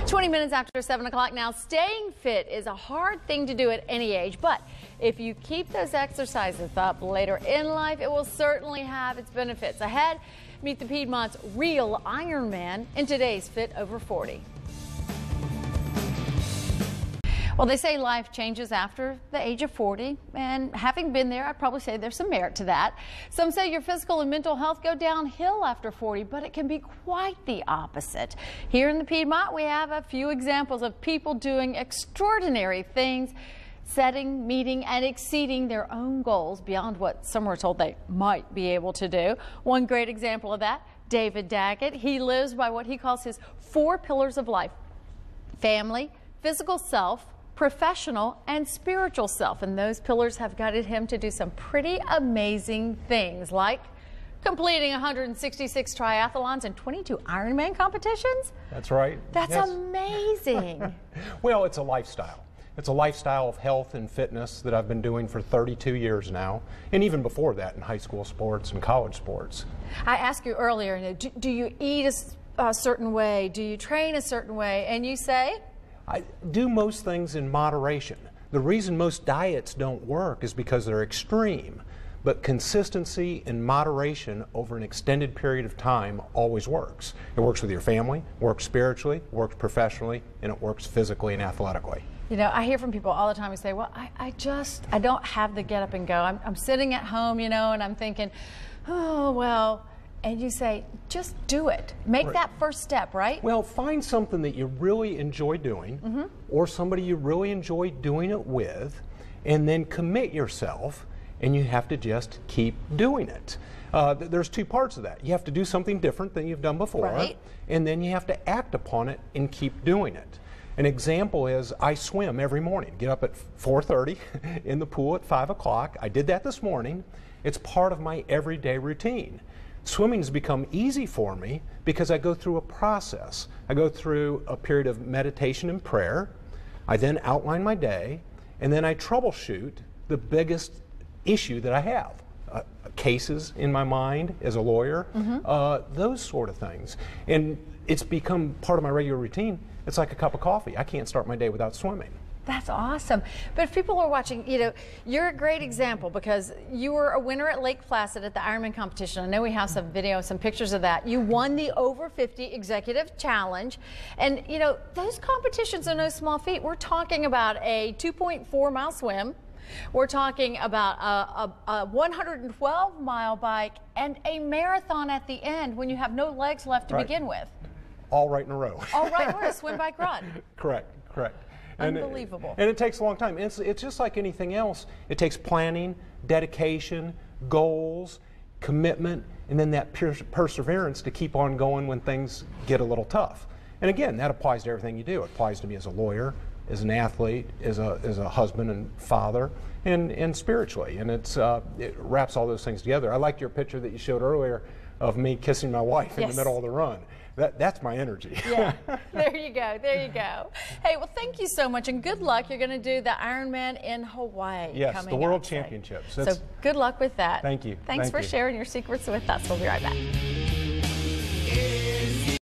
20 minutes after 7 o'clock now. Staying fit is a hard thing to do at any age, but if you keep those exercises up later in life, it will certainly have its benefits. Ahead, meet the Piedmont's real Ironman in today's Fit Over 40. Well, they say life changes after the age of 40, and having been there, I'd probably say there's some merit to that. Some say your physical and mental health go downhill after 40, but it can be quite the opposite. Here in the Piedmont, we have a few examples of people doing extraordinary things, setting, meeting, and exceeding their own goals beyond what some were told they might be able to do. One great example of that, David Daggett. He lives by what he calls his 4 pillars of life: family, physical self, professional, and spiritual self. And those pillars have guided him to do some pretty amazing things, like completing 166 triathlons and 22 Ironman competitions. That's right. That's amazing. Well, it's a lifestyle. It's a lifestyle of health and fitness that I've been doing for 32 years now, and even before that in high school sports and college sports. I asked you earlier, do you eat a certain way? Do you train a certain way? And you say? I do most things in moderation. The reason most diets don't work is because they're extreme, but consistency and moderation over an extended period of time always works. It works with your family, works spiritually, works professionally, and it works physically and athletically. You know, I hear from people all the time who say, well, I don't have the get up and go. I'm sitting at home, you know, and I'm thinking, oh, well. And you say, just do it. Make that first step, right? Well, find something that you really enjoy doing, or somebody you really enjoy doing it with, and then commit yourself, and you have to just keep doing it. There's 2 parts of that. You have to do something different than you've done before, right, and then you have to act upon it and keep doing it. An example is I swim every morning. Get up at 4:30 in the pool at 5 o'clock. I did that this morning. It's part of my everyday routine. Swimming has become easy for me because I go through a process. I go through a period of meditation and prayer. I then outline my day, and then I troubleshoot the biggest issue that I have. Cases in my mind as a lawyer, those sort of things. And it's become part of my regular routine. It's like a cup of coffee. I can't start my day without swimming. That's awesome. But if people are watching, you know, you're a great example because you were a winner at Lake Placid at the Ironman competition. I know we have some video, some pictures of that. You won the Over 50 Executive Challenge. And, you know, those competitions are no small feat. We're talking about a 2.4-mile swim. We're talking about a 112-mile bike and a marathon at the end when you have no legs left to begin with. All right in a row. All right in a row, swim, bike, run. Correct, correct. Unbelievable. And it takes a long time. It's just like anything else. It takes planning, dedication, goals, commitment, and then that perseverance to keep on going when things get a little tough. And again, that applies to everything you do. It applies to me as a lawyer, as an athlete, as a husband and father, and spiritually. And it wraps all those things together. I liked your picture that you showed earlier of me kissing my wife in the middle of the run. That's my energy. Yeah, there you go, there you go. Hey, well, thank you so much, and good luck. You're going to do the Ironman in Hawaii. Yes, the World Championships. So good luck with that. Thank you. Thanks for sharing your secrets with us. We'll be right back.